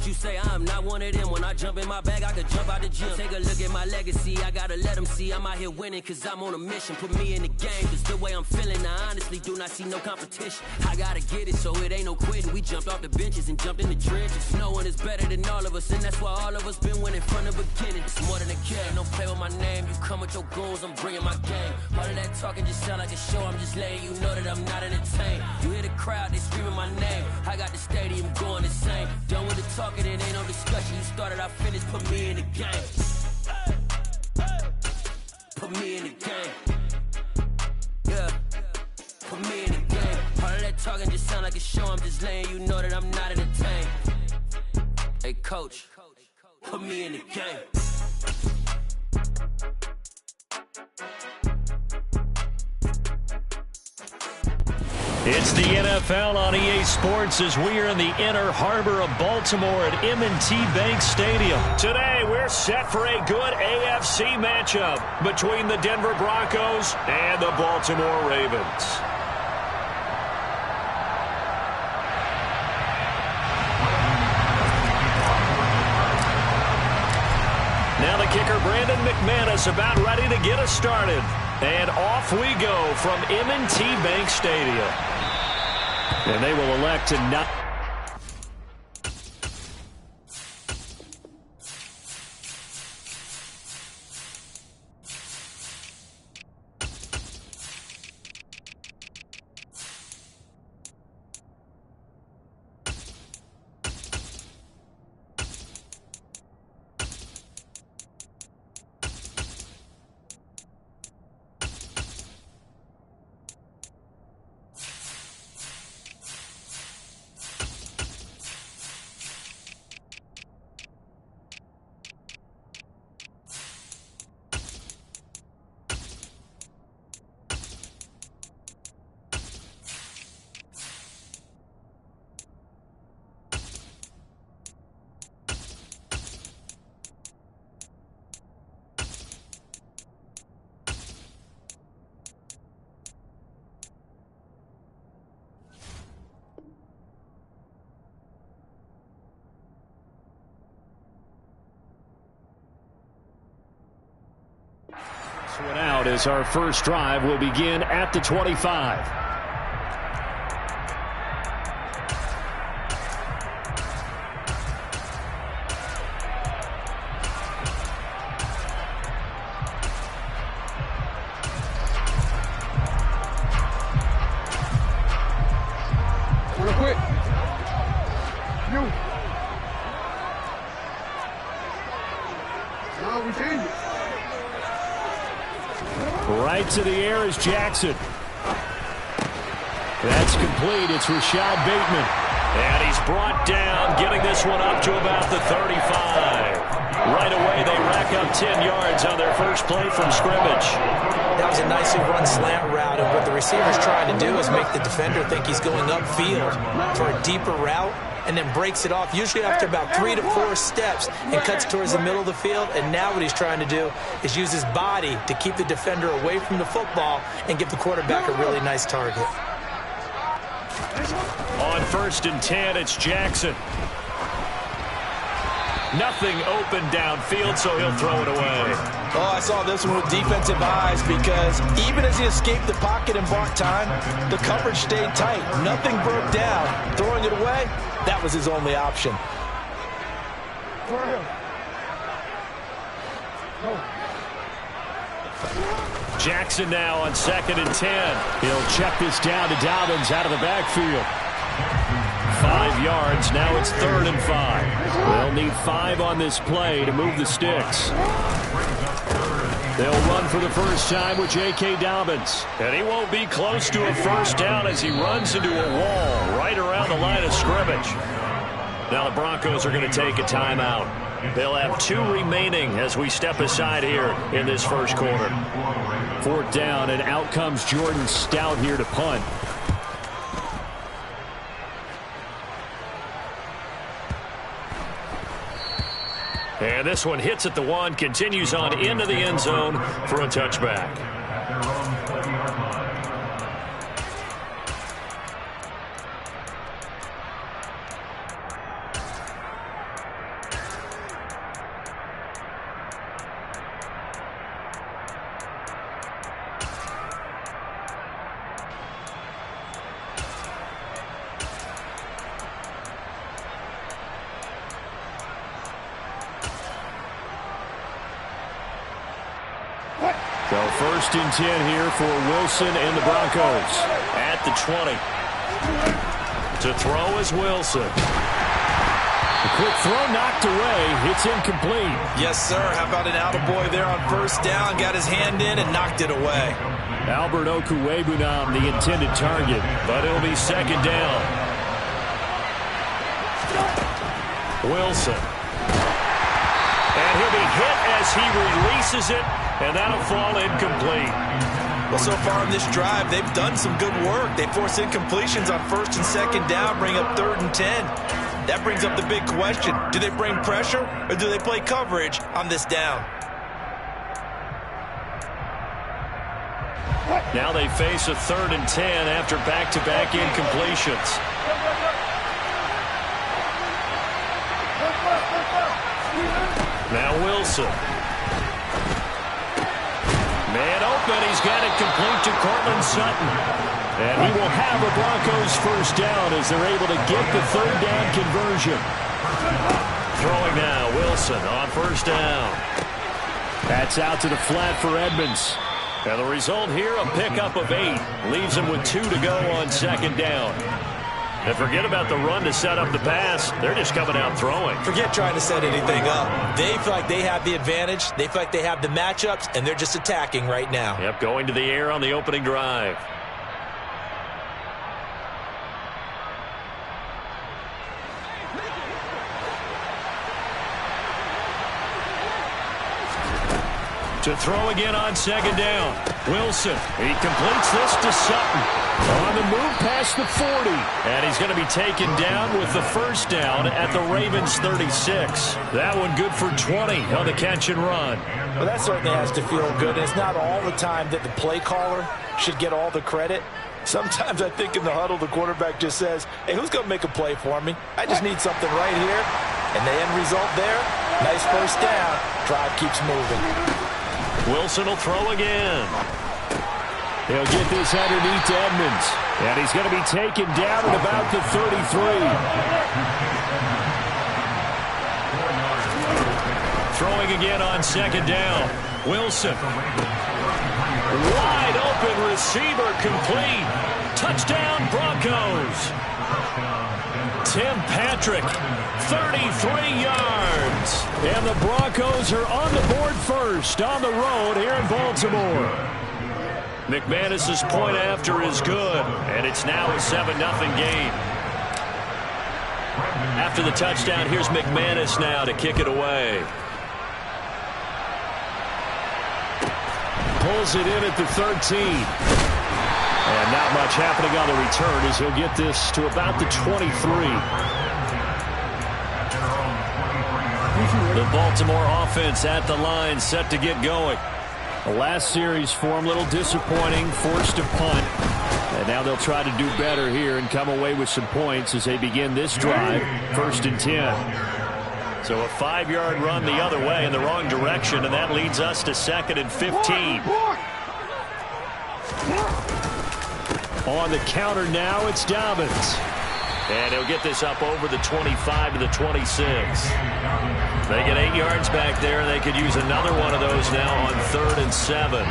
you say I'm not one of them. When I jump in my bag, I could jump out the gym. Take a look at my legacy, I gotta let them see I'm out here winning, cause I'm on a mission. Put me in the game, cause the way I'm feeling, I honestly do not see no competition. I gotta get it, so it ain't no quitting. We jumped off the benches and jumped in the trenches. No one is better than all of us, and that's why all of us been winning from the beginning. It's more than a game, don't play with my name. You come with your goons, I'm bringing my game. All of that talking just sound like a show, I'm just letting you know that I'm not entertained. You hear the crowd, they screaming my name. I got the stadium going insane. Done with the talking, it ain't no discussion. You started, I finished, put me in the game. Put me in the game. Yeah, put me in the game. All of that talking just sound like a show, I'm just letting you know that I'm not entertained. Hey coach, put me in the game. It's the NFL on EA Sports as we are in the inner harbor of Baltimore at M&T Bank Stadium. Today, we're set for a good AFC matchup between the Denver Broncos and the Baltimore Ravens. Now the kicker, Brandon McManus, about ready to get us started. And off we go from M&T Bank Stadium. And they will elect to not... One out as our first drive will begin at the 25. Real quick. You. No, we changed it. Right to the air is Jackson. That's complete. It's Rashad Bateman. And he's brought down, getting this one up to about the 35. Right away, they rack up 10 yards on their first play from scrimmage. That was a nicely run slant route, and what the receiver's trying to do is make the defender think he's going upfield for a deeper route, and then breaks it off, usually after about 3 to 4 steps, and cuts towards the middle of the field. And now what he's trying to do is use his body to keep the defender away from the football and give the quarterback a really nice target. On 1st and 10, it's Jackson. Nothing open downfield, so he'll throw it away. Oh, I saw this one with defensive eyes, because even as he escaped the pocket and bought time, the coverage stayed tight. Nothing broke down. Throwing it away, that was his only option. Jackson now on 2nd and 10. He'll check this down to Dobbins out of the backfield. 5 yards. Now it's 3rd and 5. They'll need 5 on this play to move the sticks. They'll run for the first time with J.K. Dobbins. And he won't be close to a first down as he runs into a wall right around the line of scrimmage. Now the Broncos are going to take a timeout. They'll have 2 remaining as we step aside here in this first quarter. 4th down, and out comes Jordan Stout here to punt. And this one hits at the 1, continues on into the end zone for a touchback. First and 10 here for Wilson and the Broncos. At the 20. To throw is Wilson. A quick throw knocked away. It's incomplete. Yes, sir. How about an attaboy there on first down? Got his hand in and knocked it away. Albert Okwuegbunam, the intended target, but it'll be second down. Wilson. And he'll be hit as he releases it, and that'll fall incomplete. Well, so far in this drive, they've done some good work. They force incompletions on first and second down, bring up 3rd and 10. That brings up the big question. Do they bring pressure, or do they play coverage on this down? Now they face a 3rd and 10 after back-to-back incompletions. Now Wilson. Man open. He's got it complete to Cortland Sutton. And he will have a Broncos first down as they're able to get the 3rd down conversion. Throwing now, Wilson on first down. That's out to the flat for Edmonds. And the result here, a pickup of 8. Leaves him with 2 to go on second down. And forget about the run to set up the pass. They're just coming out throwing. Forget trying to set anything up. They feel like they have the advantage. They feel like they have the matchups, and they're just attacking right now. Yep, going to the air on the opening drive. To throw again on second down. Wilson. He completes this to Sutton. On the move past the 40. And he's going to be taken down with the first down at the Ravens 36. That one good for 20 on the catch and run. Well, that certainly has to feel good. It's not all the time that the play caller should get all the credit. Sometimes I think in the huddle, the quarterback just says, hey, who's going to make a play for me? I just need something right here. And the end result there, nice first down. Drive keeps moving. Wilson will throw again. He'll get this underneath to Edmonds. And he's going to be taken down at about the 33. Throwing again on second down. Wilson. Wide open receiver complete. Touchdown Broncos. Tim Patrick, 33 yards. And the Broncos are on the board first on the road here in Baltimore. McManus's point after is good, and it's now a 7-0 game. After the touchdown, here's McManus now to kick it away. Pulls it in at the 13. And not much happening on the return as he'll get this to about the 23. The Baltimore offense at the line, set to get going. The last series for him, a little disappointing, forced a punt. And now they'll try to do better here and come away with some points as they begin this drive, 1st and 10. So a 5-yard run the other way in the wrong direction, and that leads us to 2nd and 15. On the counter now, it's Dobbins. And he'll get this up over the 25 to the 26. They get 8 yards back there, and they could use another one of those now on 3rd and 7.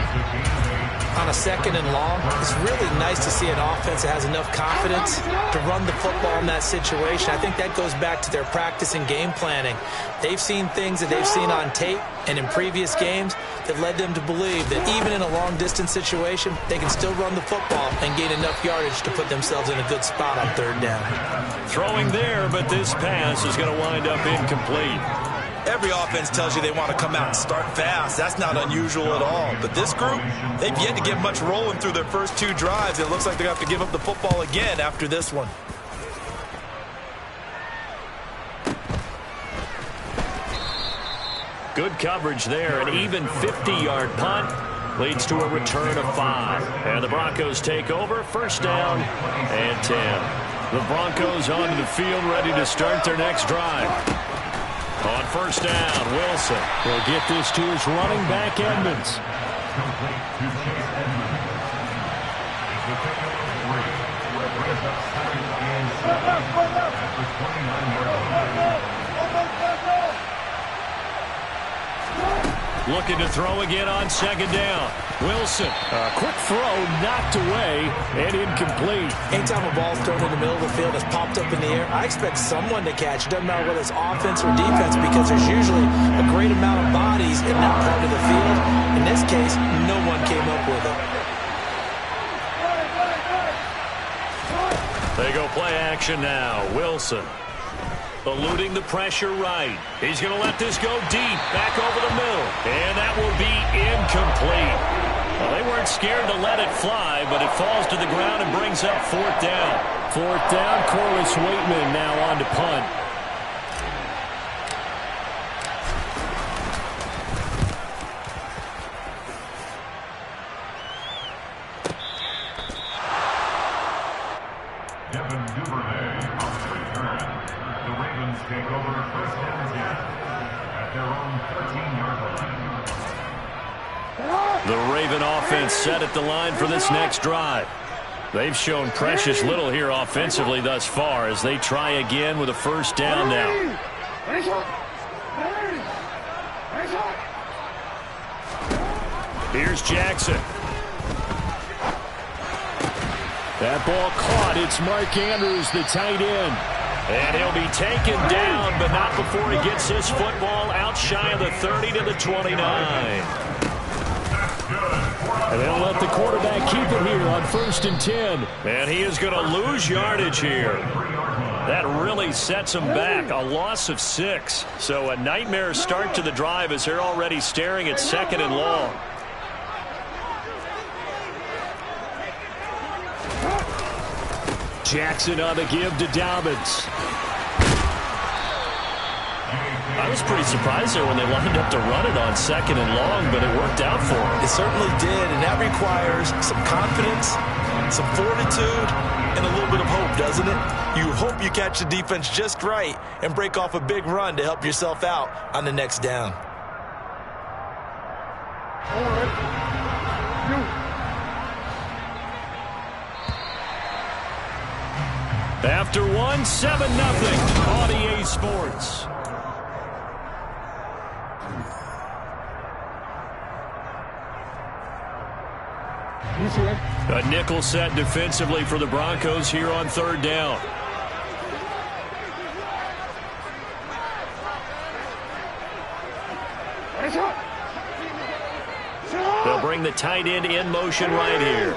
On a 2nd and long, it's really nice to see an offense that has enough confidence to run the football in that situation. I think that goes back to their practice and game planning. They've seen things that they've seen on tape and in previous games that led them to believe that even in a long-distance situation, they can still run the football and gain enough yardage to put themselves in a good spot on 3rd down. Throwing there, but this pass is going to wind up incomplete. Every offense tells you they want to come out and start fast. That's not unusual at all. But this group, they've yet to get much rolling through their first 2 drives. It looks like they're going to have to give up the football again after this one. Good coverage there. An even 50-yard punt leads to a return of 5. And the Broncos take over. First down and 10. The Broncos onto the field, ready to start their next drive. On first down, Wilson will get this to his running back, Edmonds. looking to throw again on second down. Wilson, a quick throw, knocked away, and incomplete. Anytime a ball's thrown in the middle of the field that's popped up in the air, I expect someone to catch. It doesn't matter whether it's offense or defense, because there's usually a great amount of bodies in that part of the field. In this case, no one came up with it. They go play action now. Wilson eluding the pressure right. He's going to let this go deep, back over the middle. And that will be incomplete. Well, they weren't scared to let it fly, but it falls to the ground and brings up fourth down. Fourth down, Corliss Waitman now on to punt. Devin Duvernay on the return. The Ravens take over first down again at their own 13-yard line. The Raven offense set at the line for this next drive. They've shown precious little here offensively thus far as they try again with a first down now. Here's Jackson. That ball caught. It's Mark Andrews, the tight end. And he'll be taken down, but not before he gets this football out shy of the 30 to the 29. And they'll let the quarterback keep it here on 1st and 10. And he is going to lose yardage here. That really sets him back. A loss of 6. So a nightmare start to the drive as they're already staring at 2nd and long. Jackson on the give to Dobbins. I was pretty surprised there when they lined up to run it on 2nd and long, but it worked out for them. It certainly did, and that requires some confidence, some fortitude, and a little bit of hope, doesn't it? You hope you catch the defense just right and break off a big run to help yourself out on the next down. All right. After 1, 7-0, Audier Sports. A nickel set defensively for the Broncos here on 3rd down. They'll bring the tight end in motion right here.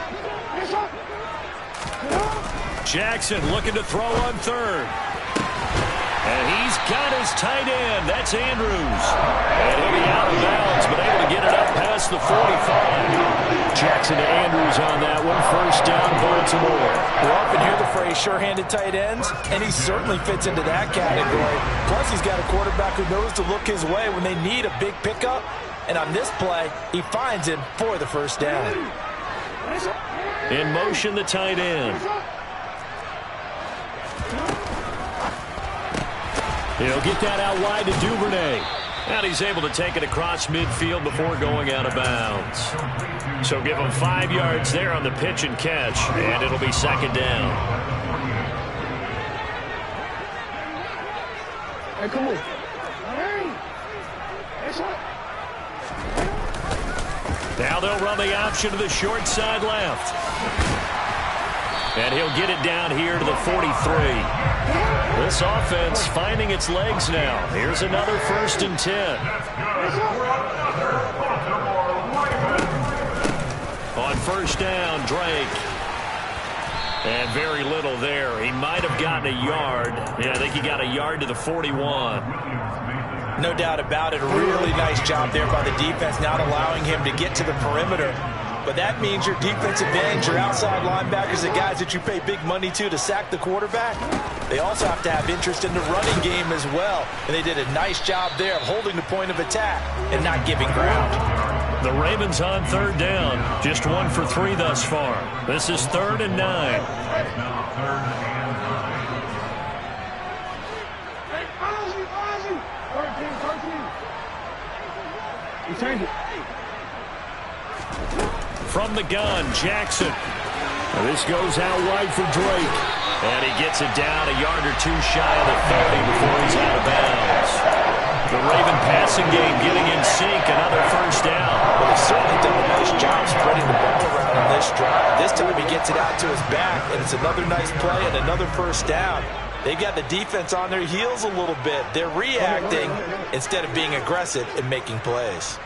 Jackson looking to throw on 3rd. And he's got his tight end. That's Andrews. And he'll be out of bounds, but able to get it up past the 45. Jackson to Andrews on that one. 1st down, Baltimore. We often hear the phrase sure-handed tight ends, and he certainly fits into that category. Plus, he's got a quarterback who knows to look his way when they need a big pickup. And on this play, he finds him for the 1st down. In motion, the tight end. He'll get that out wide to Duvernay. And he's able to take it across midfield before going out of bounds. So give him 5 yards there on the pitch and catch, and it'll be 2nd down. Hey, come on. Now they'll run the option to the short side left. And he'll get it down here to the 43. This offense finding its legs now. Here's another 1st and 10. On 1st down, Drake. And very little there. He might have gotten a yard. Yeah, I think he got a yard to the 41. No doubt about it. A really nice job there by the defense, not allowing him to get to the perimeter. But that means your defensive ends, your outside linebackers, the guys that you pay big money to sack the quarterback, they also have to have interest in the running game as well. And they did a nice job there of holding the point of attack and not giving ground. The Ravens on 3rd down. Just 1 for 3 thus far. This is 3rd and 9. Change it. From the gun, Jackson. Now this goes out wide for Drake. And he gets it down a yard or 2 shy of the 30 before he's out of bounds. The Raven pass passing game getting in sync. Another first down. Well, they've certainly done a nice job spreading the ball around on this drive. This time he gets it out to his back, and it's another nice play and another first down. They've got the defense on their heels a little bit. They're reacting instead of being aggressive and making plays.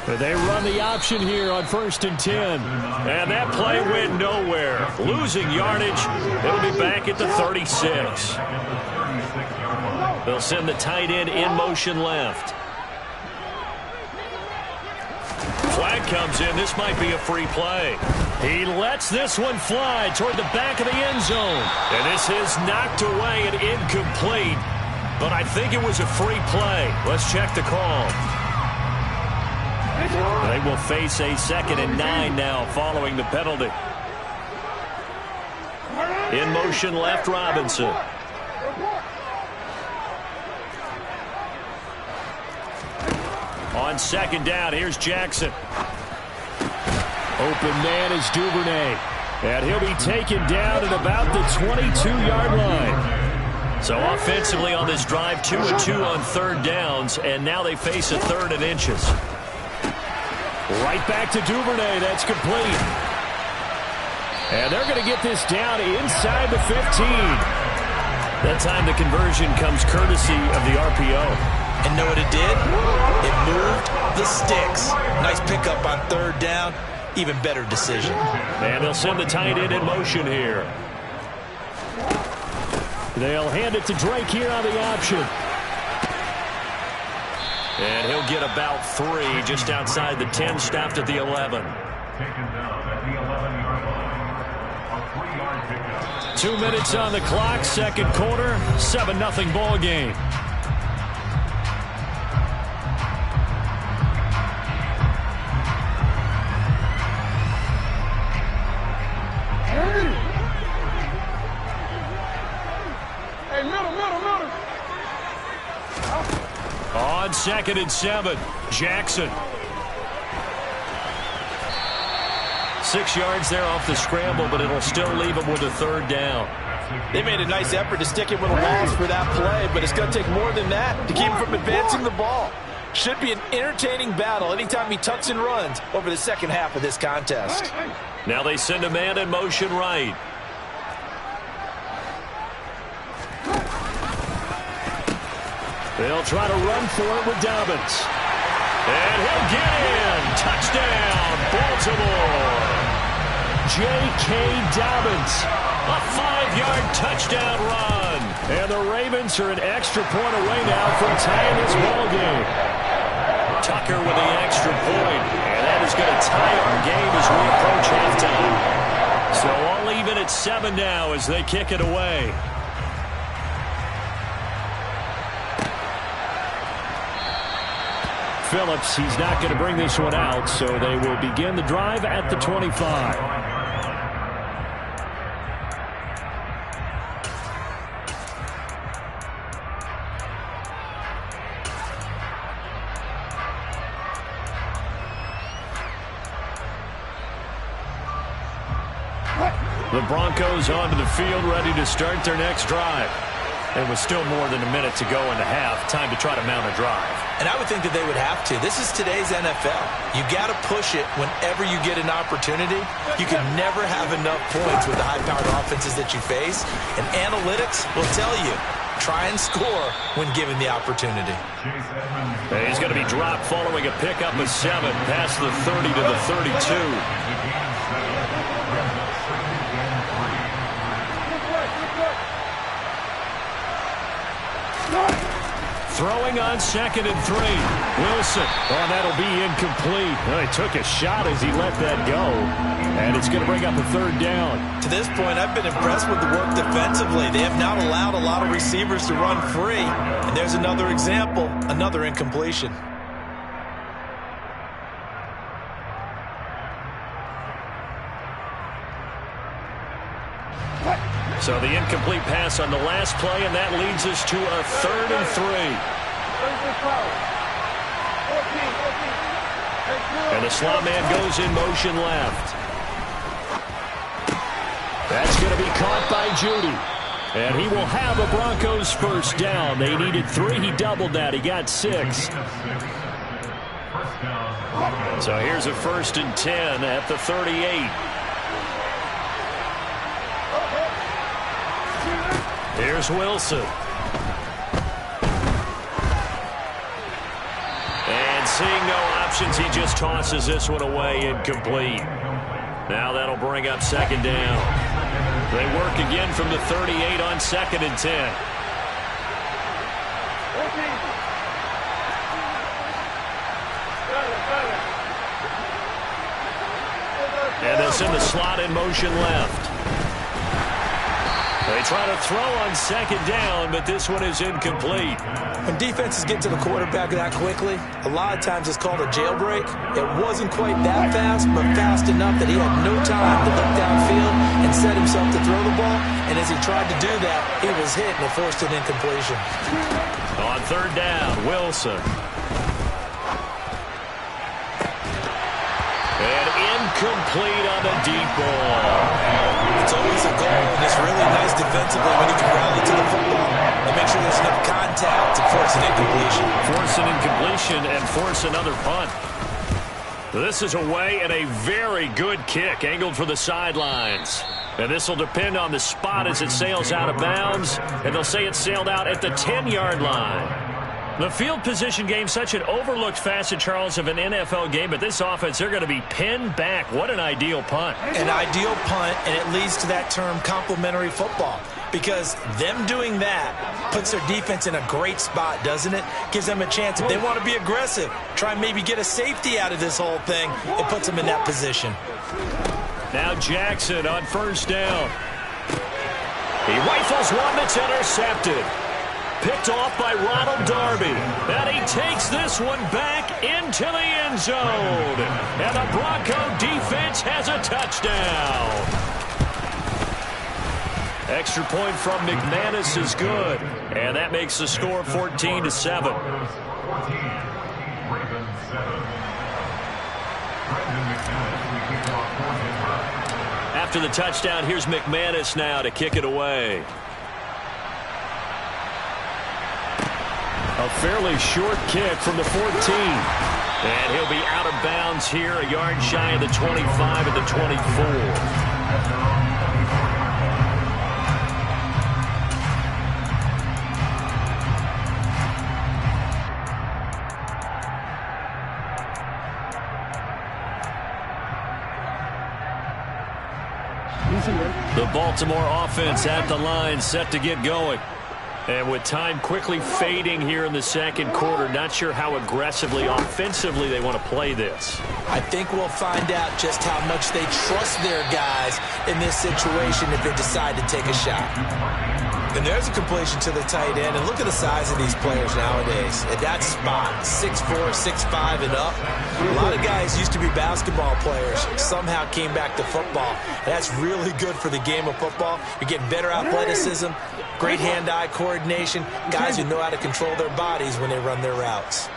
They run the option here on 1st and 10. And that play went nowhere. Losing yardage. It'll be back at the 36. They'll send the tight end in motion left. Flag comes in. This might be a free play. He lets this one fly toward the back of the end zone. And this is knocked away and incomplete. But I think it was a free play. Let's check the call. They will face a 2nd and 9 now following the penalty. In motion left, Robinson. On 2nd down, here's Jackson. Open man is Duvernay. And he'll be taken down at about the 22-yard line. So offensively on this drive, 2-2 on 3rd downs, and now they face a 3rd and inches. Right back to Duvernay. That's complete. And they're going to get this down inside the 15. That time the conversion comes courtesy of the RPO. And know what it did? It moved the sticks. Nice pickup on 3rd down. Even better decision. And they'll send the tight end in motion here. They'll hand it to Drake here on the option. And he'll get about 3 just outside the 10, stopped at the 11. Taken down at the 11-yard line. A 3-yard pickup. 2 minutes on the clock, 2nd quarter, 7-0 ball game. Hey, middle. On 2nd and 7, Jackson. 6 yards there off the scramble, but it'll still leave him with a 3rd down. They made a nice effort to stick him with a loss for that play, but it's going to take more than that to keep him from advancing the ball. Should be an entertaining battle anytime he tucks and runs over the second half of this contest. Now they send a man in motion right. They'll try to run for it with Dobbins. And he'll get in. Touchdown, Baltimore. J.K. Dobbins. A 5-yard touchdown run. And the Ravens are an extra point away now from tying this ball game. Tucker with the extra point. And that is going to tie our game as we approach halftime. So all even at 7 now as they kick it away. Phillips, he's not going to bring this one out, so they will begin the drive at the 25. The Broncos onto the field, ready to start their next drive. And with still more than a minute to go in the half, time to try to mount a drive. And I would think that they would have to. This is today's NFL. You got to push it whenever you get an opportunity. You can never have enough points with the high-powered offenses that you face. And analytics will tell you, try and score when given the opportunity. And he's going to be dropped following a pickup of 7 past the 30 to the 32. Throwing on 2nd and 3. Wilson. Oh, that'll be incomplete. Well, he took a shot as he let that go. And it's going to bring up a 3rd down. To this point, I've been impressed with the work defensively. They have not allowed a lot of receivers to run free. And there's another example, another incompletion. So the incomplete pass on the last play, and that leads us to a 3rd and 3. And the slot man goes in motion left. That's going to be caught by Judy. And he will have a Broncos first down. They needed 3. He doubled that. He got 6. So here's a 1st and 10 at the 38. Here's Wilson. And seeing no options, he just tosses this one away, incomplete. Now that'll bring up 2nd down. They work again from the 38 on 2nd and 10. And they'll send the slot in motion left. They try to throw on 2nd down, but this one is incomplete. When defenses get to the quarterback that quickly, a lot of times it's called a jailbreak. It wasn't quite that fast, but fast enough that he had no time to look downfield and set himself to throw the ball. And as he tried to do that, he was hit and it forced an incompletion. On 3rd down, Wilson. And incomplete on the deep ball. It's always a goal, and it's really nice defensively when you can rally to the football and make sure there's enough contact to force an incompletion. Force an incompletion and force another punt. This is away and a very good kick angled for the sidelines. And this will depend on the spot as it sails out of bounds, and they'll say it sailed out at the 10-yard line. The field position game, such an overlooked facet, Charles, of an NFL game, but this offense, they're going to be pinned back. What an ideal punt. An ideal punt, and it leads to that term complementary football, because them doing that puts their defense in a great spot, doesn't it? Gives them a chance. If they want to be aggressive, try and maybe get a safety out of this whole thing, it puts them in that position. Now Jackson on 1st down. He rifles one that's intercepted. Picked off by Ronald Darby. And he takes this one back into the end zone. And the Bronco defense has a touchdown. Extra point from McManus is good. And that makes the score 14-7. After the touchdown, here's McManus now to kick it away. A fairly short kick from the 14. And he'll be out of bounds here, a yard shy of the 25 at the 24. The Baltimore offense at the line, set to get going. And with time quickly fading here in the 2nd quarter, not sure how aggressively, offensively they want to play this. I think we'll find out just how much they trust their guys in this situation if they decide to take a shot. And there's a completion to the tight end. And look at the size of these players nowadays. At that spot, 6'4", 6'5", and up. A lot of guys used to be basketball players, somehow came back to football. And that's really good for the game of football. You're getting better athleticism, great hand-eye coordination, guys who know how to control their bodies when they run their routes.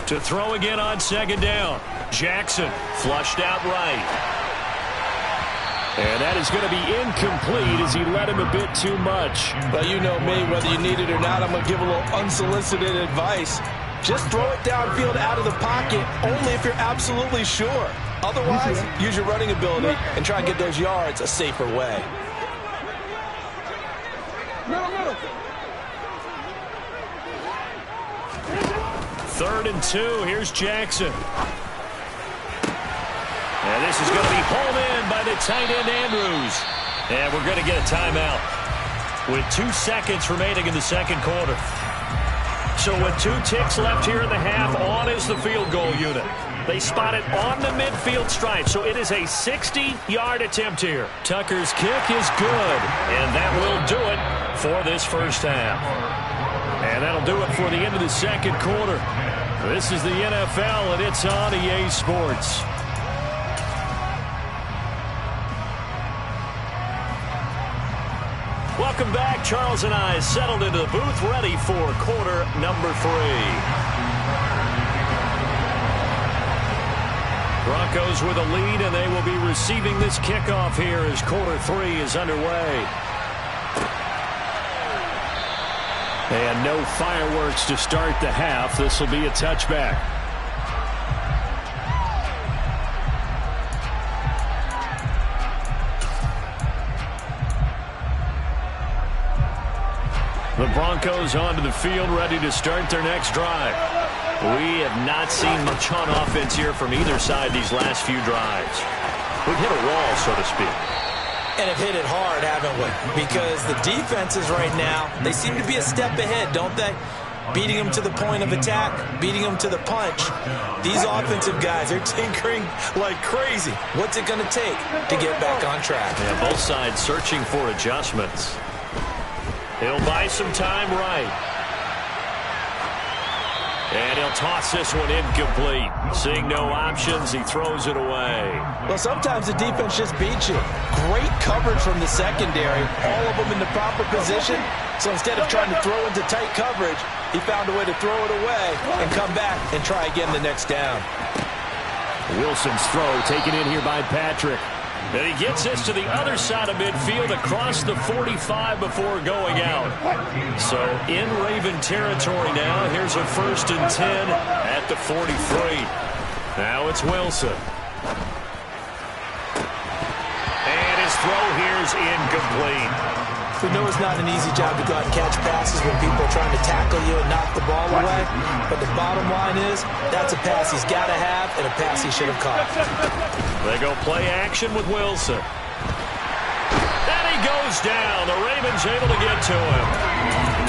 To throw again on 2nd down. Jackson flushed out right. And that is going to be incomplete as he led him a bit too much. But you know me, whether you need it or not, I'm going to give a little unsolicited advice. Just throw it downfield out of the pocket only if you're absolutely sure. Otherwise, use your running ability and try and get those yards a safer way. 3rd and 2. Here's Jackson. And this is going to be pulled in by the tight end Andrews. And we're going to get a timeout with 2 seconds remaining in the 2nd quarter. So with 2 ticks left here in the half, on is the field goal unit. They spot it on the midfield stripe, so it is a 60-yard attempt here. Tucker's kick is good, and that will do it for this first half. And that'll do it for the end of the 2nd quarter. This is the NFL, and it's on EA Sports. Welcome back. Charles and I settled into the booth, ready for quarter number 3. Broncos with a lead, and they will be receiving this kickoff here as quarter 3 is underway. And no fireworks to start the half. This will be a touchback. The Broncos onto the field, ready to start their next drive. We have not seen much on offense here from either side these last few drives. We've hit a wall, so to speak. And have hit it hard, haven't we? Because the defenses right now, they seem to be a step ahead, don't they? Beating them to the point of attack, beating them to the punch. These offensive guys are tinkering like crazy. What's it going to take to get back on track? Yeah, both sides searching for adjustments. He'll buy some time right. And he'll toss this one incomplete. Seeing no options, he throws it away. Well, sometimes the defense just beats you. Great coverage from the secondary. All of them in the proper position. So instead of trying to throw into tight coverage, he found a way to throw it away and come back and try again the next down. Wilson's throw taken in here by Patrick. And he gets this to the other side of midfield across the 45 before going out. So in Raven territory now. Here's a 1st and 10 at the 43. Now it's Wilson. And his throw here is incomplete. We know it's not an easy job to go out and catch passes when people are trying to tackle you and knock the ball away. But the bottom line is, that's a pass he's got to have and a pass he should have caught. They go play action with Wilson. And he goes down. The Ravens able to get to him.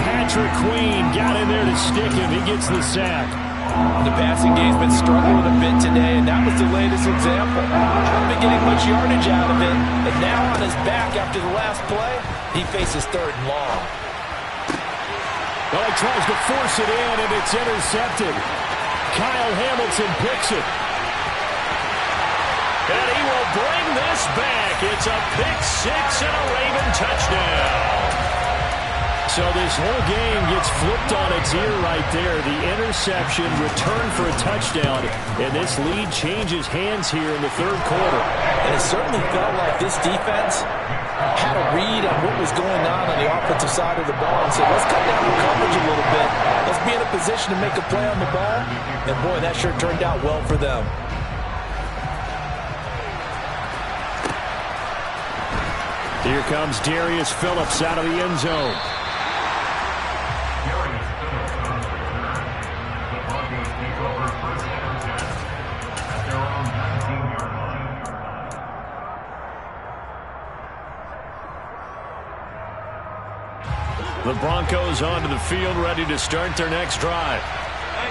Patrick Queen got in there to stick him. He gets the sack. The passing game's been struggling a bit today, and that was the latest example. Hasn't been getting much yardage out of it, and now on his back after the last play, he faces 3rd and long. Well, he tries to force it in, and it's intercepted. Kyle Hamilton picks it. And he will bring this back. It's a pick 6 and a Raven touchdown. So this whole game gets flipped on its ear right there. The interception, return for a touchdown, and this lead changes hands here in the 3rd quarter. And it certainly felt like this defense had a read on what was going on the offensive side of the ball and said, let's cut down the coverage a little bit. Let's be in a position to make a play on the ball. And, boy, that sure turned out well for them. Here comes Darius Phillips out of the end zone. The Broncos onto the field, ready to start their next drive.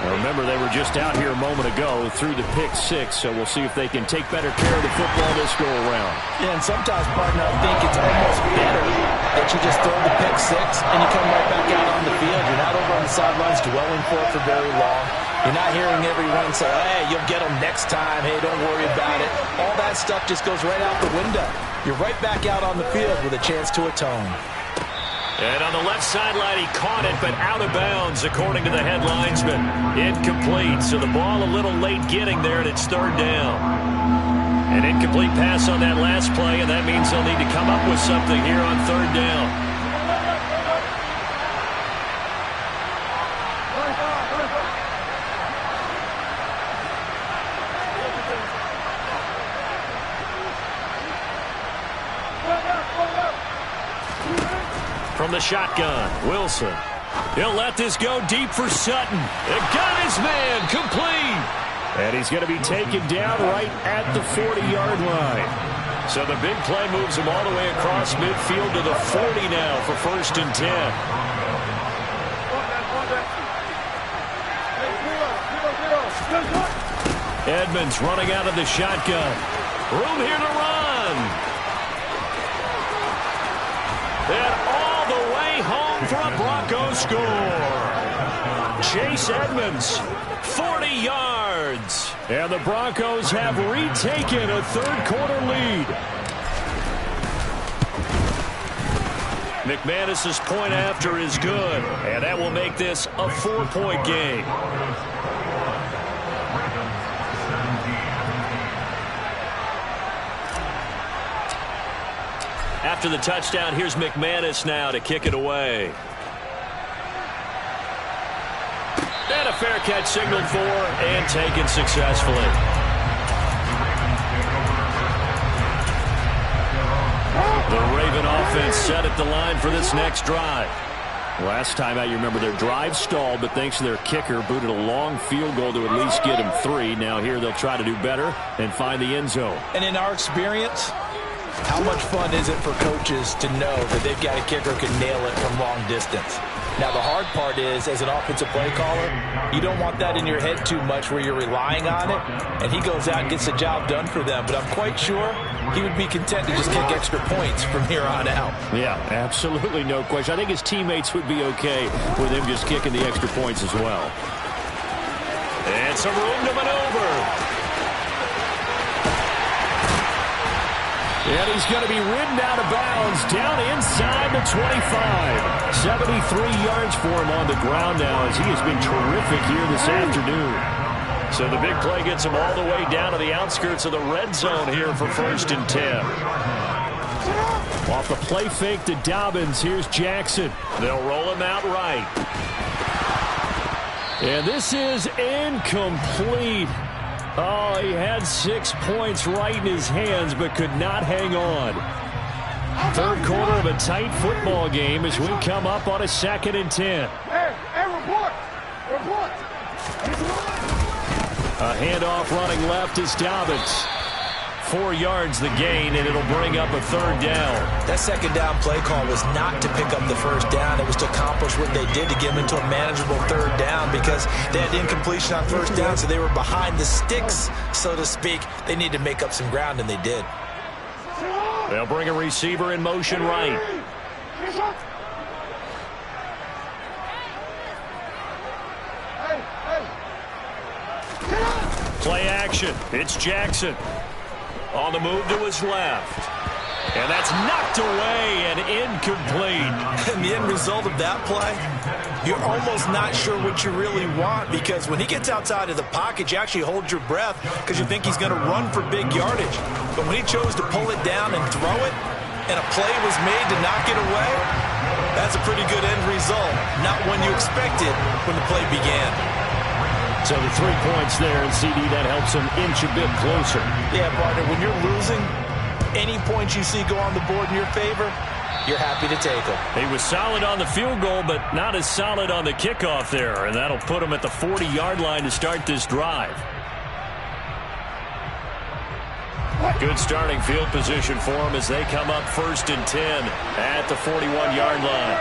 Now remember, they were just out here a moment ago through the pick 6, so we'll see if they can take better care of the football this go-around. Yeah, and sometimes, partner, I think it's almost better that you just throw the pick 6 and you come right back out on the field. You're not over on the sidelines dwelling for it for very long. You're not hearing everyone say, hey, you'll get them next time. Hey, don't worry about it. All that stuff just goes right out the window. You're right back out on the field with a chance to atone. And on the left sideline, he caught it, but out of bounds, according to the head linesman. Incomplete, so the ball a little late getting there, and it's 3rd down. An incomplete pass on that last play, and that means they'll need to come up with something here on 3rd down. From the shotgun, Wilson. He'll let this go deep for Sutton. It got his man complete. And he's going to be taken down right at the 40-yard line. So the big play moves him all the way across midfield to the 40 now for 1st and 10. Edmonds running out of the shotgun. Room here to run. And all the way home for a Broncos score. Chase Edmonds, 40 yards. And the Broncos have retaken a 3rd quarter lead. McManus's point after is good, and that will make this a 4-point game. After the touchdown, here's McManus now to kick it away. And a fair catch signaled for and taken successfully. The Raven offense set at the line for this next drive. Last time out, you remember their drive stalled, but thanks to their kicker, booted a long field goal to at least get him 3. Now here they'll try to do better and find the end zone. And in our experience, how much fun is it for coaches to know that they've got a kicker who can nail it from long distance? Now, the hard part is, as an offensive play caller, you don't want that in your head too much where you're relying on it, and he goes out and gets the job done for them. But I'm quite sure he would be content to just kick extra points from here on out. Yeah, absolutely no question. I think his teammates would be okay with him just kicking the extra points as well. And some room to maneuver. And he's going to be ridden out of bounds down inside the 25. 73 yards for him on the ground now as he has been terrific here this afternoon. So the big play gets him all the way down to the outskirts of the red zone here for 1st and 10. Off the play fake to Dobbins, here's Jackson. They'll roll him out right. And this is incomplete. Oh, he had 6 points right in his hands, but could not hang on. Third quarter of a tight football game as we come up on a 2nd and 10. Hey, report! Report! A handoff running left is Dobbins. 4 yards the gain, and it'll bring up a 3rd down. That 2nd down play call was not to pick up the 1st down. It was to accomplish what they did to get them into a manageable 3rd down because they had incompletion on 1st down, so they were behind the sticks, so to speak. They need to make up some ground, and they did. They'll bring a receiver in motion right. Play action. It's Jackson. On the move to his left. And that's knocked away and incomplete. And the end result of that play, you're almost not sure what you really want because when he gets outside of the pocket, you actually hold your breath because you think he's going to run for big yardage. But when he chose to pull it down and throw it, and a play was made to knock it away, that's a pretty good end result. Not one you expected when the play began. So the 3 points there, and CD, that helps him inch a bit closer. Yeah, partner, when you're losing, any points you see go on the board in your favor, you're happy to take them. He was solid on the field goal, but not as solid on the kickoff there, and that'll put him at the 40-yard line to start this drive. Good starting field position for him as they come up 1st and 10 at the 41-yard line.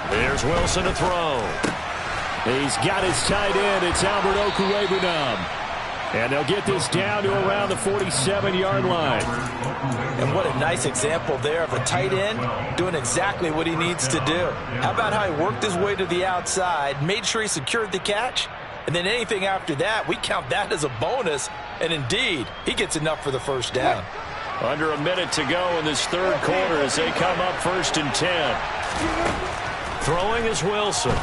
There's Wilson to throw. He's got his tight end. It's Albert Okwuegbunam. And they'll get this down to around the 47-yard line. And what a nice example there of a tight end doing exactly what he needs to do. How about how he worked his way to the outside, made sure he secured the catch, and then anything after that, we count that as a bonus. And indeed, he gets enough for the 1st down. Under a minute to go in this 3rd quarter as they come up 1st and 10. Throwing is Wilson.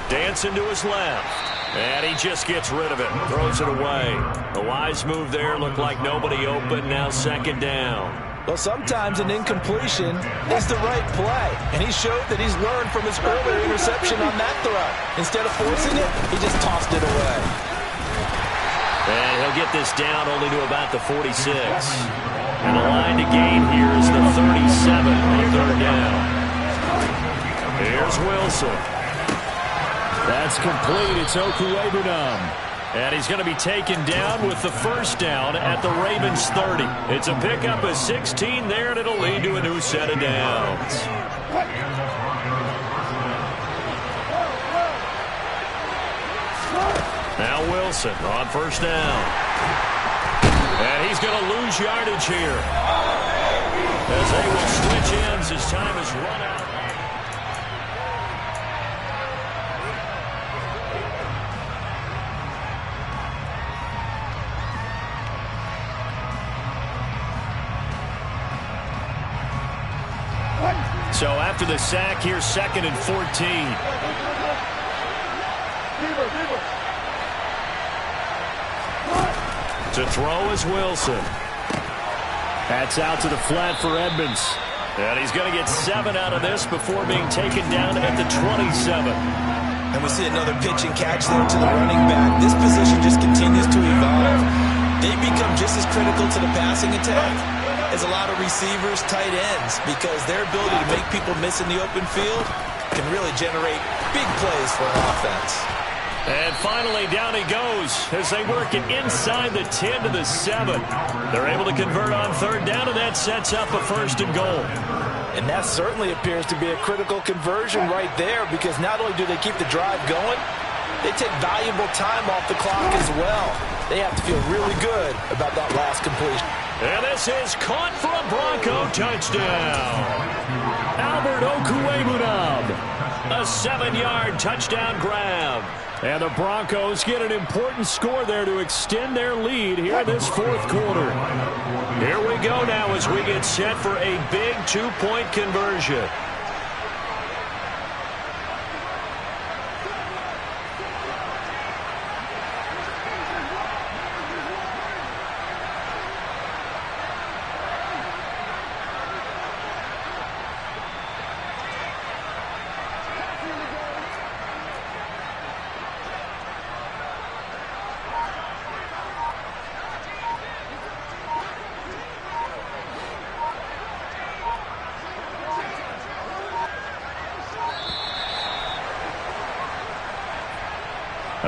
Dancing to his left. And he just gets rid of it. Throws it away. The wise move there. Looked like nobody open. Now 2nd down. Well, sometimes an incompletion is the right play. And he showed that he's learned from his earlier interception on that throw. Instead of forcing it, he just tossed it away. And he'll get this down only to about the 46. And the line to gain here is the 37 on 3rd down. Here's Wilson. That's complete. It's Okwuegbunam. And he's going to be taken down with the 1st down at the Ravens 30. It's a pickup of 16 there, and it'll lead to a new set of downs. Now Wilson on 1st down. And he's going to lose yardage here. As they will switch ends as time is run out. So after the sack, here's 2nd and 14. To throw is Wilson. That's out to the flat for Edmonds. And he's going to get 7 out of this before being taken down at the 27. And we see another pitch and catch there to the running back. This position just continues to evolve. They become just as critical to the passing attack as a lot of receivers, tight ends, because their ability to make people miss in the open field can really generate big plays for an offense. And finally, down he goes as they work it inside the 10 to the 7. They're able to convert on third down, and that sets up a 1st and goal. And that certainly appears to be a critical conversion right there, because not only do they keep the drive going, they take valuable time off the clock as well. They have to feel really good about that last completion. And this is caught for a Bronco touchdown. Albert Okwuegbunam, a 7-yard touchdown grab. And the Broncos get an important score there to extend their lead here in this 4th quarter. Here we go now as we get set for a big 2-point conversion.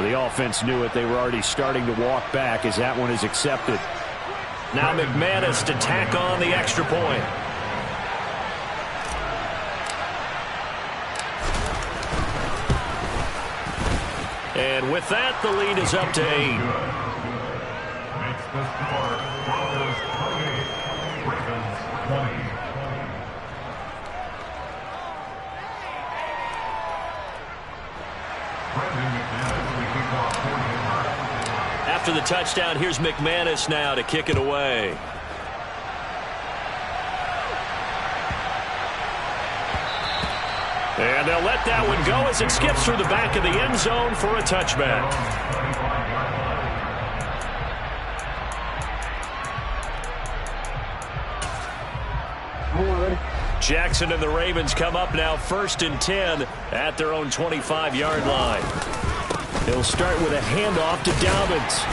The offense knew it. They were already starting to walk back as that one is accepted. Now McManus to tack on the extra point. And with that, the lead is up to 8. Makes the score Broncos 28, Ravens 20. After the touchdown, here's McManus now to kick it away. And they'll let that one go as it skips through the back of the end zone for a touchback. Jackson and the Ravens come up now 1st and 10 at their own 25-yard line. He'll start with a handoff to Dobbins.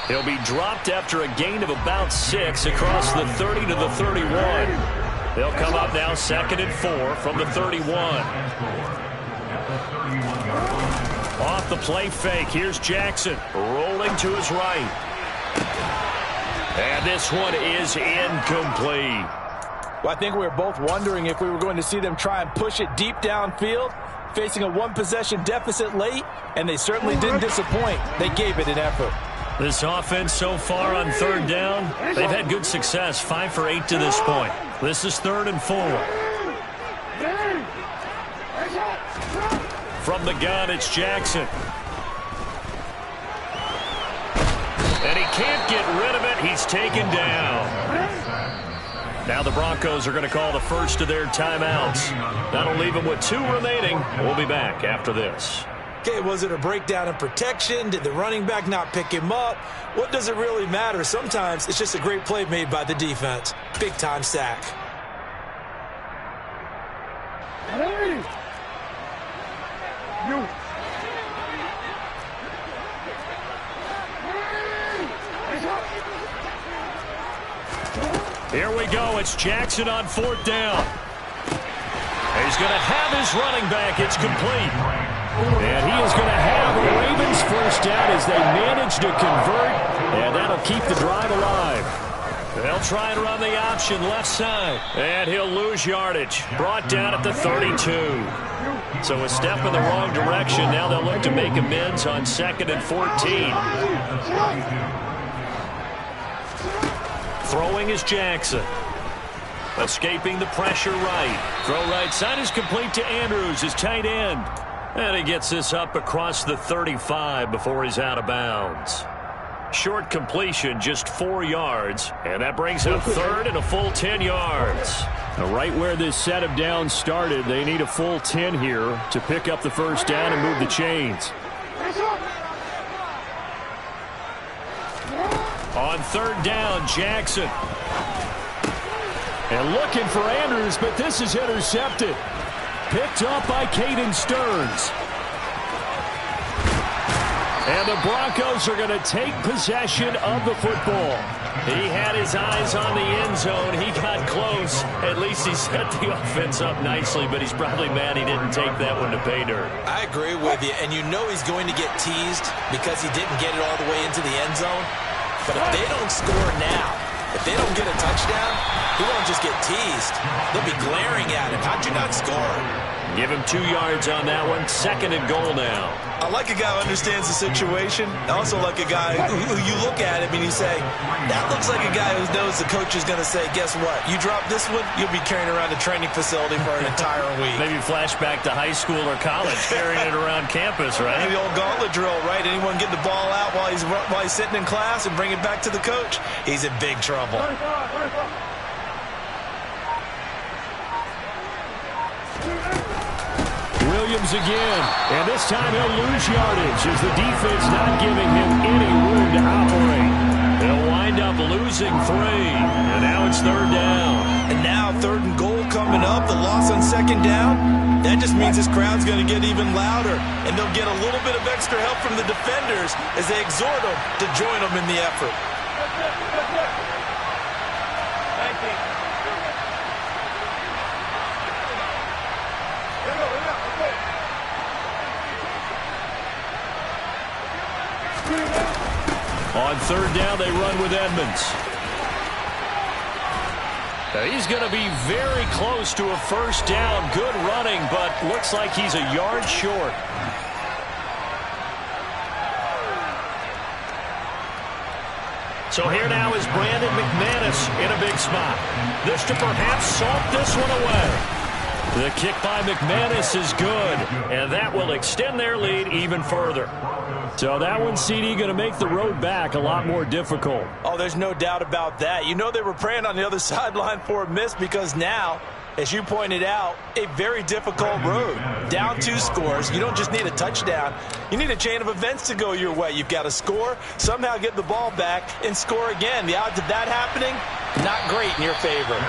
He'll be dropped after a gain of about 6 across the 30 to the 31. They'll come up now 2nd and 4 from the 31. Off the play fake, here's Jackson rolling to his right. And this one is incomplete. Well, I think we were both wondering if we were going to see them try and push it deep downfield, facing a 1-possession deficit late, and they certainly didn't disappoint. They gave it an effort. This offense so far on 3rd down, they've had good success, 5 for 8 to this point. This is 3rd and 4. From the gun, it's Jackson. And he can't get rid of it. He's taken down. Now the Broncos are going to call the first of their timeouts. That'll leave them with 2 remaining. We'll be back after this. Okay, was it a breakdown in protection? Did the running back not pick him up? What does it really matter? Sometimes it's just a great play made by the defense. Big-time sack. Hey! You! Here we go. It's Jackson on 4th down. He's going to have his running back. It's complete. And he is going to have a Ravens 1st down as they manage to convert. And that'll keep the drive alive. They'll try and run the option left side. And he'll lose yardage. Brought down at the 32. So a step in the wrong direction. Now they'll look to make amends on 2nd and 14. Throwing is Jackson. Escaping the pressure right. Throw right side is complete to Andrews, his tight end. And he gets this up across the 35 before he's out of bounds. Short completion, just 4 yards. And that brings up 3rd and a full 10 yards. Now, right where this set of downs started, they need a full 10 here to pick up the 1st down and move the chains. On third down, Jackson. And looking for Andrews, but this is intercepted. Picked up by Caden Stearns. And the Broncos are going to take possession of the football. He had his eyes on the end zone. He got close. At least he set the offense up nicely, but he's probably mad he didn't take that one to pay dirt. I agree with you, and you know he's going to get teased because he didn't get it all the way into the end zone. But if they don't score now, if they don't get a touchdown, he won't just get teased. They'll be glaring at him. How'd you not score? Give him 2 yards on that one. 2nd and goal now. I like a guy who understands the situation. I also like a guy who you look at him and you say, that looks like a guy who knows the coach is going to say, guess what? You drop this one, you'll be carrying around a training facility for an entire week. Maybe flashback to high school or college, carrying it around campus, right? The old gauntlet drill, right? Anyone get the ball out while he's sitting in class and bring it back to the coach, he's in big trouble. Williams again, and this time he'll lose yardage as the defense not giving him any room to operate. He'll wind up losing 3, and now it's 3rd down. And now 3rd and goal coming up, the loss on 2nd down. That just means this crowd's going to get even louder, and they'll get a little bit of extra help from the defenders as they exhort them to join them in the effort. On 3rd down, they run with Edmonds. Now he's going to be very close to a 1st down. Good running, but looks like he's a yard short. So here now is Brandon McManus in a big spot. This to perhaps salt this one away. The kick by McManus is good, and that will extend their lead even further. So that one, CD, going to make the road back a lot more difficult. Oh, there's no doubt about that. You know they were praying on the other sideline for a miss because now, as you pointed out, a very difficult road. Down 2 scores. You don't just need a touchdown. You need a chain of events to go your way. You've got to score, somehow get the ball back, and score again. The odds of that happening, not great in your favor.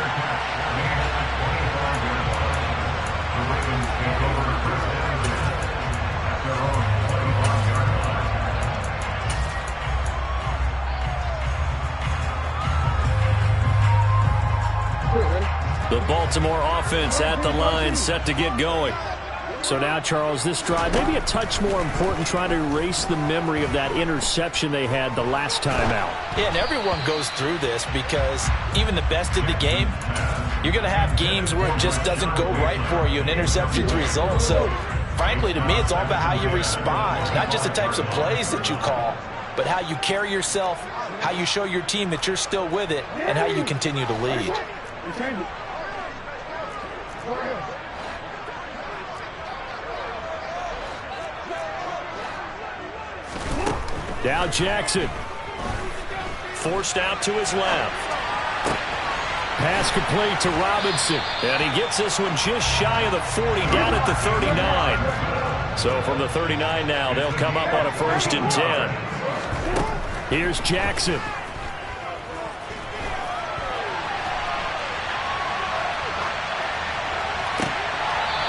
The Baltimore offense at the line, set to get going. So now, Charles, this drive maybe a touch more important, trying to erase the memory of that interception they had the last time out. Yeah, and everyone goes through this because even the best of the game, you're going to have games where it just doesn't go right for you, and interceptions result. So, frankly, to me, it's all about how you respond, not just the types of plays that you call, but how you carry yourself, how you show your team that you're still with it, and how you continue to lead. Now Jackson. Forced out to his left. Pass complete to Robinson. And he gets this one just shy of the 40, down at the 39. So from the 39 now, they'll come up on a 1st and 10. Here's Jackson.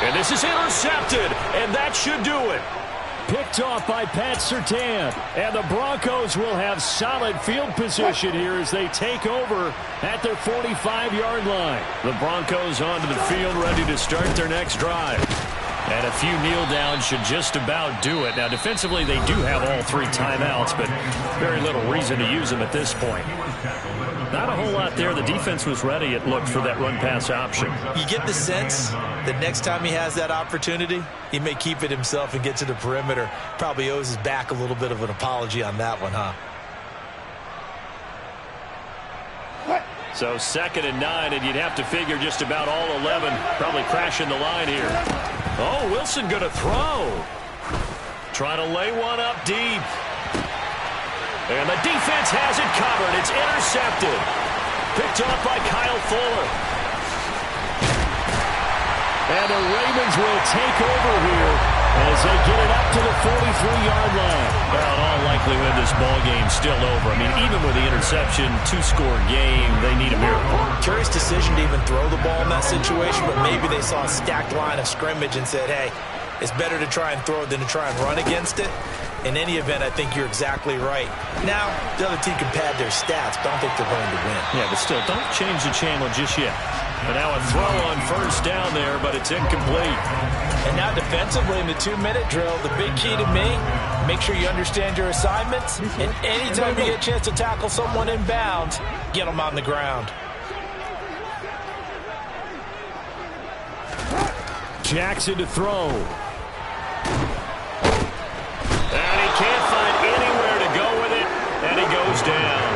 And this is intercepted, and that should do it. Picked off by Pat Surtain. And the Broncos will have solid field position here as they take over at their 45-yard line. The Broncos onto the field, ready to start their next drive. And a few kneel downs should just about do it. Now, defensively, they do have all 3 timeouts, but very little reason to use them at this point. Not a whole lot there. The defense was ready, it looked, for that run-pass option. You get the sense that next time he has that opportunity, he may keep it himself and get to the perimeter. Probably owes his back a little bit of an apology on that one, huh? So 2nd and 9, and you'd have to figure just about all 11 probably crashing the line here. Oh, Wilson going to throw. Trying to lay one up deep. And the defense has it covered. It's intercepted. Picked off by Kyle Fuller. And the Ravens will take over here as they get it up to the 43-yard line. Well, in all likelihood this ball game's still over. I mean, even with the interception, 2-score game, they need a miracle. Curious decision to even throw the ball in that situation, but maybe they saw a stacked line of scrimmage and said, hey, it's better to try and throw it than to try and run against it. In any event, I think you're exactly right. Now, the other team can pad their stats, but I don't think they're going to win. Yeah, but still, don't change the channel just yet. And now a throw on first down there, but it's incomplete. And now defensively in the 2-minute drill, the big key to me, make sure you understand your assignments. And anytime you get a chance to tackle someone in bounds, get them on the ground. Jackson to throw. And he can't find anywhere to go with it, and he goes down.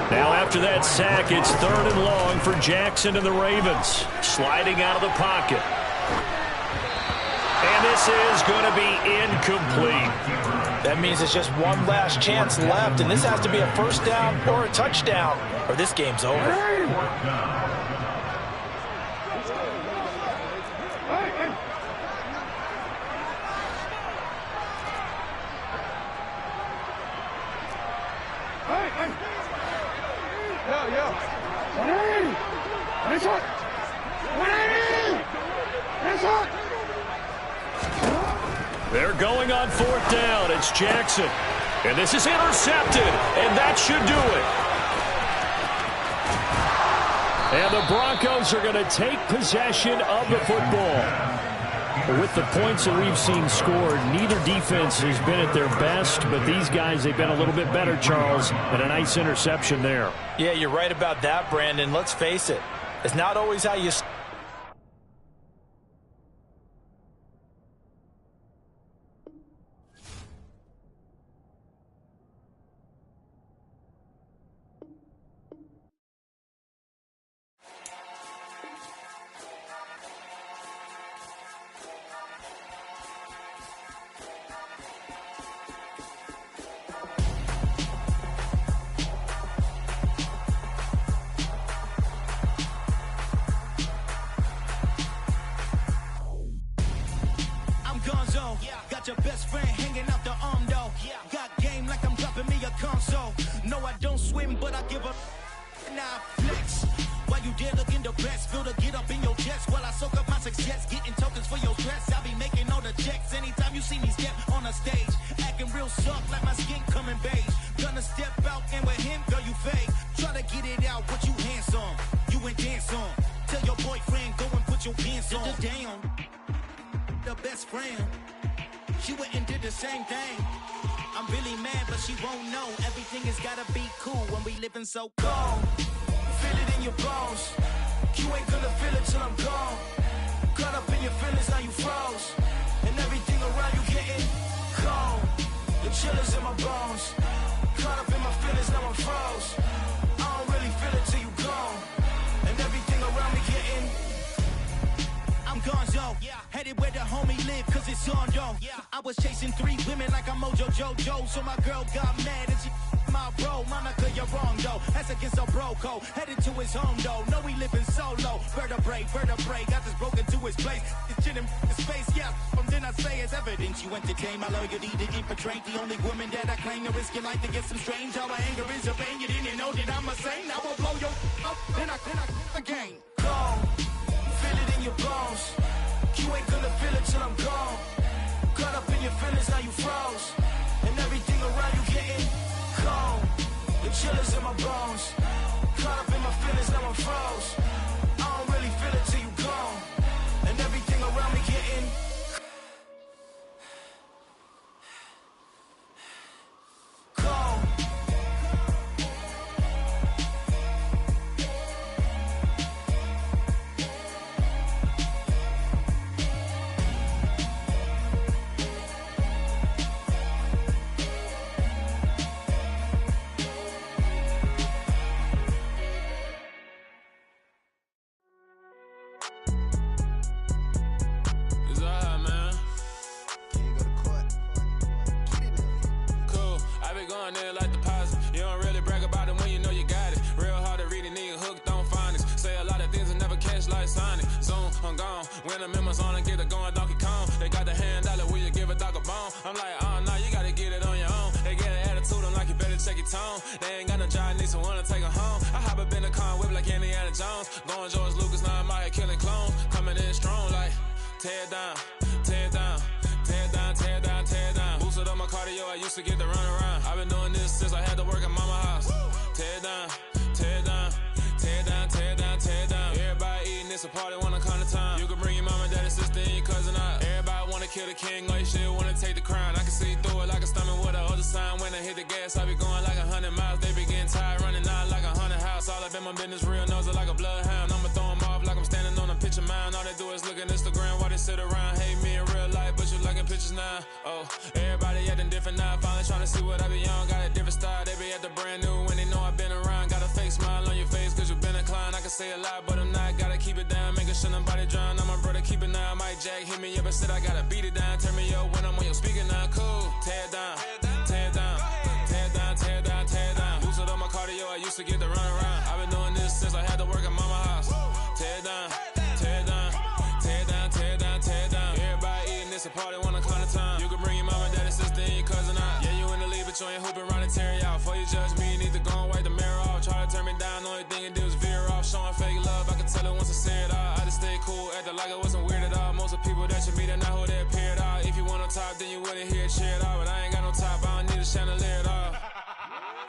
Now after that sack, it's 3rd and long for Jackson and the Ravens. Sliding out of the pocket. And this is going to be incomplete. That means it's just one last chance left, and this has to be a first down or a touchdown, or this game's over. They're going on 4th down. It's Jackson. And this is intercepted. And that should do it. And the Broncos are going to take possession of the football. With the points that we've seen scored, neither defense has been at their best. But these guys, they've been a little bit better, Charles. And a nice interception there. Yeah, you're right about that, Brandon. Let's face it. It's not always how you... Got your best friend hanging out the arm though. Got game like I'm dropping me a console. No, I don't swim, but I give a now flex. While you there looking depressed, feel the get up in your chest while I soak up my success, getting tokens for your stress. I be making all the checks anytime you see me step on a stage, acting real soft like my skin coming beige. Gonna step out and with him, girl, you fake. Try to get it out, what you handsome, you ain't dance on. Tell your boyfriend go and put your pants on. Down, the best friend. She went and did the same thing. I'm really mad, but she won't know. Everything has gotta be cool when we living so cold. Feel it in your bones. You ain't gonna feel it till I'm gone. Caught up in your feelings, now you froze. And everything around you getting cold. The chillers in my bones. Caught up in my feelings, now I'm froze. I don't really feel it till you gone. And everything around me getting I'm gonzo, headed where the homie live, cause it's on though. I was chasing 3 women like I'm Mojo Jojo, so my girl got mad and she my bro. Monica, you're wrong though, that's against a bro code. Headed to his home though, no we living solo. Vertebrae, got this broken to his place. It's shit in his face, from then I say it's evidence. You entertain my loyalty to infiltrate. The only woman that I claim to risk your life to get some strange. All my anger is a pain, you didn't know that I'm a saint. Now I'll blow your up, then I again. Go. Feel it in your bones. You ain't gonna feel it till I'm gone. Caught up in your feelings, now you froze. And everything around you getting cold. The chillers in my bones. Caught up in my feelings, now I'm froze. I don't really feel it till you gone. And everything around me getting cold. Like deposit. You don't really brag about it when you know you got it. Real hard to read a nigga hooked on finance. Say a lot of things and never catch like Sonic. Zoom, I'm gone. When I'm in my zone and get it going Donkey Kong. They got the hand dollar, will you give a dog a bone? I'm like, oh no, you gotta get it on your own. They get it tear down, tear down, tear down, tear down, tear down. Boosted up my cardio, I used to get to run around. I've been doing this since I had to work at mama house. Tear down, tear down, tear down, tear down, tear down. Everybody eating, it's a party, wanna come to time. You can bring your mama, daddy, sister, and your cousin out. Everybody wanna kill the king, like shit, wanna take the crown. I can see through it like a stomach with a other sign. When I hit the gas, I be going like 100 miles. They be getting tired, running out like 100 house. All up in my business, real nose like a bloodhound. I'ma throw them off like I'm standing on a picture mound. All they do is look at Instagram while they sit around. Hate me in real life, but you liking pictures now. Oh, everybody acting different now. Finally trying to see what I be on. Got a different style, they be at the brand new when they know I've been around. Got a fake smile on your face cause you been inclined. I can say a lot, but I'm not. Gotta keep it down, making sure nobody drown. I'm my brother, keep it now. Mike Jack hit me up and said I gotta beat it down. Turn me up when I'm on your speaker now. Cool, tear down, tear down, tear down, tear down, tear down. Boosted up my cardio, I used to get to run around. I've been doing this since I had to work at mama house. Tear down, tear down, tear down, tear down, tear down. Everybody eating, it's a party, wanna come to time. You can bring your mama, daddy, sister, and your cousin out. Yeah, you in the lead, but you ain't hooping around and tear out. Before you judge me, you need to go and wipe the mirror off. Try to turn me down, the only thing you do is veer off. Showing fake love, I can tell it once I say it all. I just stay cool, acting like I wasn't weird at all. Most of the people that you meet are not who they appear at all. If you want on top, then you wouldn't hear it cheer at all. But I ain't got no top, I don't need a chandelier at all.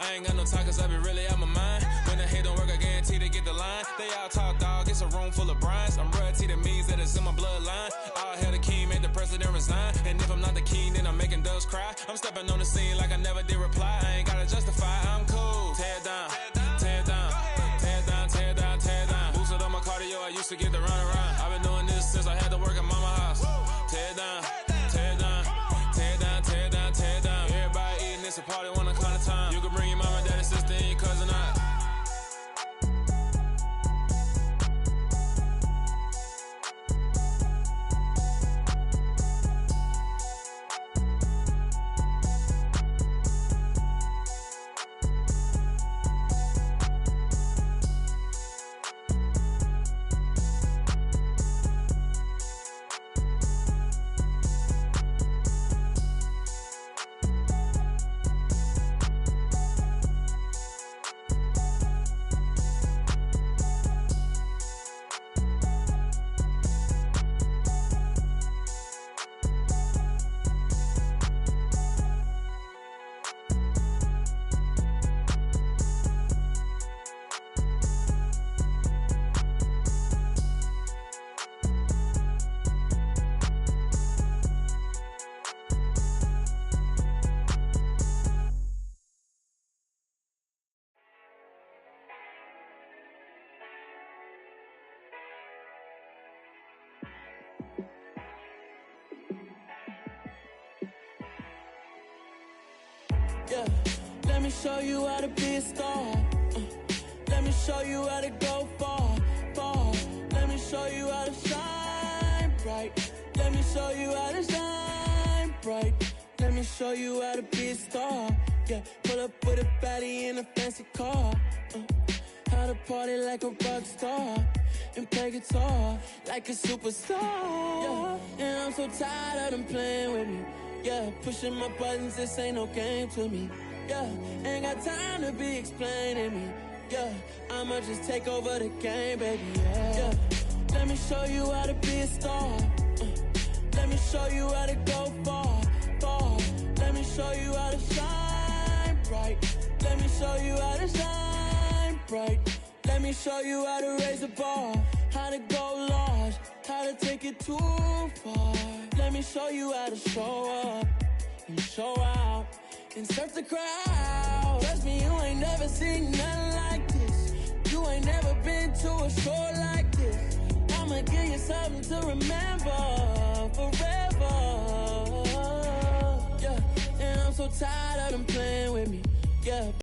I ain't got no talk cause I be really out my mind. When the hate don't work, I guarantee they get the line. They all talk dog, it's a room full of brines. I'm royalty, that means that it's in my bloodline. All hail the king, made the president resign. And if I'm not the king, then I'm making doves cry. I'm stepping on the scene like I never did reply. I ain't gotta justify, I'm cool. Tear down, tear down, tear down, tear down, tear down. Boosted up my cardio, I used to get to run around. I've been doing this since I had to work at mama house. Tear down, tear down, tear down, tear down, tear down. Everybody eating, it's a party, wanna come to time. You can bring your mama, daddy, sister, and your cousin out. Yeah, let me show you how to be a star. Let me show you how to go far, far. Let me show you how to shine bright. Let me show you how to shine bright. Let me show you how to be a star. Yeah, pull up with a baddie in a fancy car. How to party like a rock star and play guitar like a superstar. Yeah, and I'm so tired of them playing with me. Yeah, pushing my buttons, this ain't no game to me. Yeah, ain't got time to be explaining me. Yeah, I'ma just take over the game, baby. Yeah, let me show you how to be a star. Let me show you how to go far, far. Let me show you how to shine bright. Let me show you how to shine bright. Let me show you how to raise the bar, how to go large, how to take it too far. Let me show you how to show up and show out and surf the crowd. Trust me, you ain't never seen nothing like this. You ain't never been to a show like this. I'ma give you something to remember forever. Yeah, and I'm so tired of them playing with me. Yeah.